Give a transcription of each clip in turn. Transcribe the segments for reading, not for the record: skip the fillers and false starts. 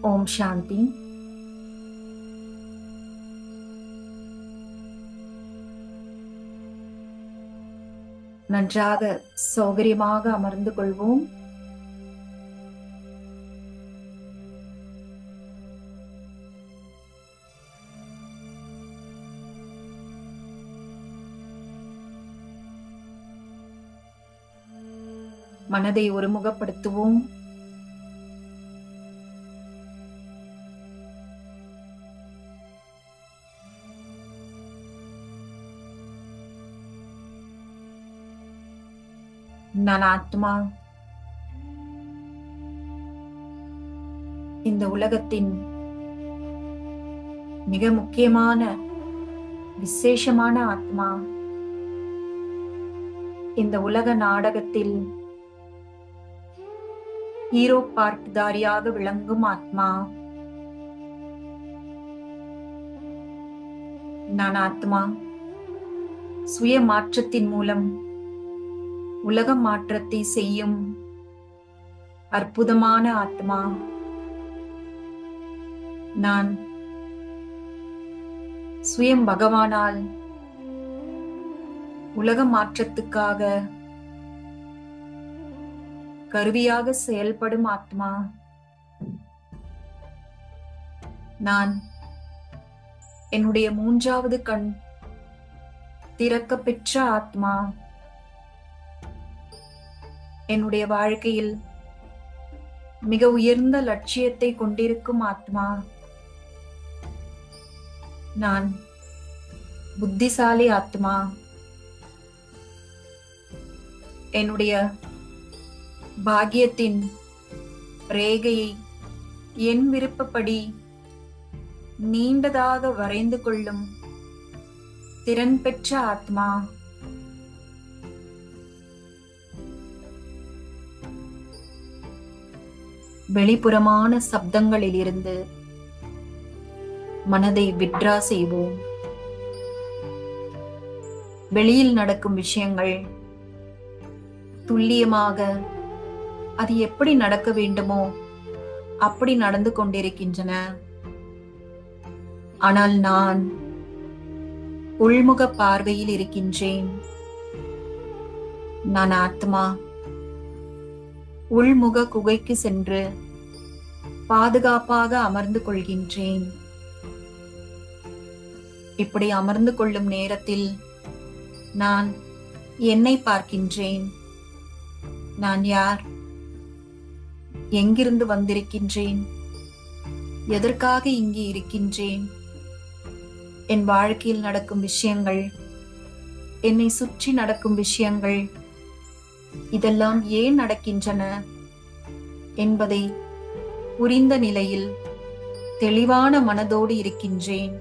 ஓம் சாந்தி. நன்றாக சௌகரியமாக அமர்ந்து கொள்வோம். மனதை ஒருமுகப்படுத்துவோம். நான் ஆத்மா. இந்த உலகத்தின் மிக முக்கியமான விசேஷமான ஆத்மா. இந்த உலக நாடகத்தில் ஹீரோ பார்ட்தாரியாக விளங்கும் ஆத்மா. நான் ஆத்மா சுய மாற்றத்தின் மூலம் உலக மாற்றத்தை செய்யும் அற்புதமான ஆத்மா. நான் சுயம் பகவானால் உலக மாற்றத்துக்காக கருவியாக செயல்படும் ஆத்மா. நான் என்னுடைய மூன்றாவது கண் திறக்க பெற்ற ஆத்மா. என்னுடைய வாழ்க்கையில் மிக உயர்ந்த லட்சியத்தை கொண்டிருக்கும் ஆத்மா. நான் புத்திசாலி ஆத்மா. என்னுடைய பாக்கியத்தின் ரேகையை என் விருப்பப்படி நீண்டதாக வரைந்து கொள்ளும் திறன் பெற்ற ஆத்மா. வெளிப்புறமான சப்தங்களில் இருந்து மனதை விட்ரா செய்வோம். வெளியில் நடக்கும் விஷயங்கள் துல்லியமாக அது எப்படி நடக்க வேண்டுமோ அப்படி நடந்து கொண்டிருக்கின்றன. ஆனால் நான் உள்முக பார்வையில் இருக்கின்றேன். நான் ஆத்மா உள்முக குகைக்கு சென்று பாதுகாப்பாக அமர்ந்து கொள்கின்றேன். இப்படி அமர்ந்து கொள்ளும் நேரத்தில் நான் என்னை பார்க்கின்றேன். நான் யார்? எங்கிருந்து வந்திருக்கின்றேன்? எதற்காக இங்கே இருக்கின்றேன்? என் வாழ்க்கையில் நடக்கும் விஷயங்கள், என்னை சுற்றி நடக்கும் விஷயங்கள், இதெல்லாம் ஏன் நடக்கின்றன என்பதை புரிந்த நிலையில் தெளிவான மனதோடு இருக்கின்றேன்.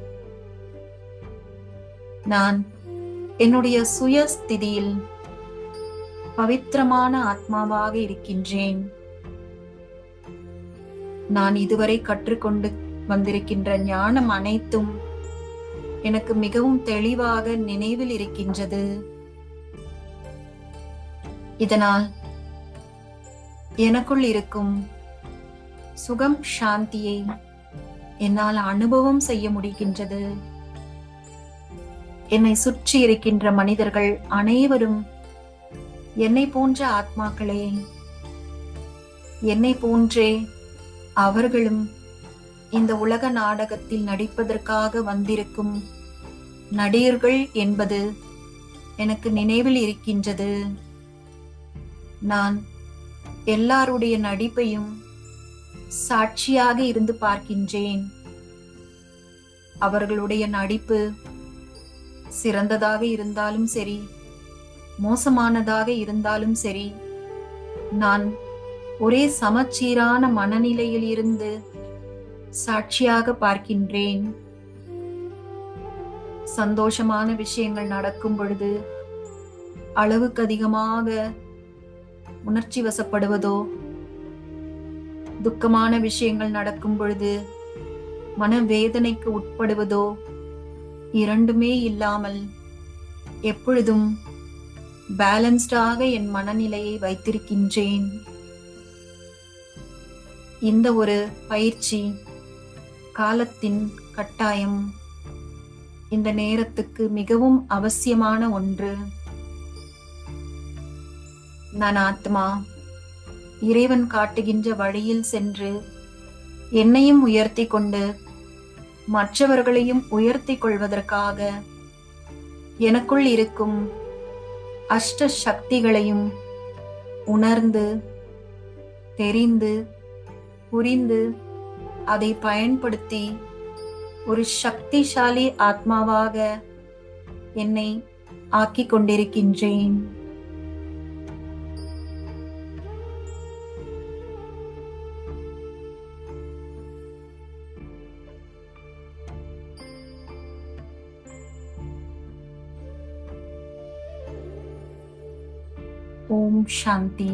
நான் என்னுடைய சுயஸ்திதியில் பவித்திரமான ஆத்மாவாக இருக்கின்றேன். நான் இதுவரை கற்றுக்கொண்டு வந்திருக்கின்ற ஞானம் அனைத்தும் எனக்கு மிகவும் தெளிவாக நினைவில் இருக்கின்றது. இதனால் எனக்குள் இருக்கும் சுகம், சாந்தியை என்னால் அனுபவம் செய்ய முடிகின்றது. என்னை சுற்றி இருக்கின்ற மனிதர்கள் அனைவரும் என்னை போன்ற ஆத்மாக்களே. என்னை போன்றே அவர்களும் இந்த உலக நாடகத்தில் நடிப்பதற்காக வந்திருக்கும் நடிகர்கள் என்பது எனக்கு நினைவில் இருக்கின்றது. நான் எல்லாருடைய நடிப்பையும் சாட்சியாக இருந்து பார்க்கின்றேன். அவர்களுடைய நடிப்பு சிறந்ததாக இருந்தாலும் சரி, மோசமானதாக இருந்தாலும் சரி, நான் ஒரே சமச்சீரான மனநிலையில் இருந்து சாட்சியாக பார்க்கின்றேன். சந்தோஷமான விஷயங்கள் நடக்கும் பொழுது அளவுக்கு அதிகமாக உணர்ச்சி வசப்படுவதோ, துக்கமான விஷயங்கள் நடக்கும் பொழுது மனவேதனைக்கு உட்படுவதோ இரண்டுமே இல்லாமல் எப்பொழுதும் பேலன்ஸ்டாக என் மனநிலையை வைத்திருக்கின்றேன். இந்த ஒரு பயிற்சி காலத்தின் கட்டாயம் இந்த நேரத்துக்கு மிகவும் அவசியமான ஒன்று. நான் ஆத்மா இறைவன் காட்டுகின்ற வழியில் சென்று என்னையும் உயர்த்தி கொண்டு மற்றவர்களையும் உயர்த்தி கொள்வதற்காக எனக்குள் இருக்கும் அஷ்ட சக்திகளையும் உணர்ந்து தெரிந்து புரிந்து அதை பயன்படுத்தி ஒரு சக்திசாலி ஆத்மாவாக என்னை ஆக்கிக் கொண்டிருக்கின்றேன். ஓம் சாந்தி.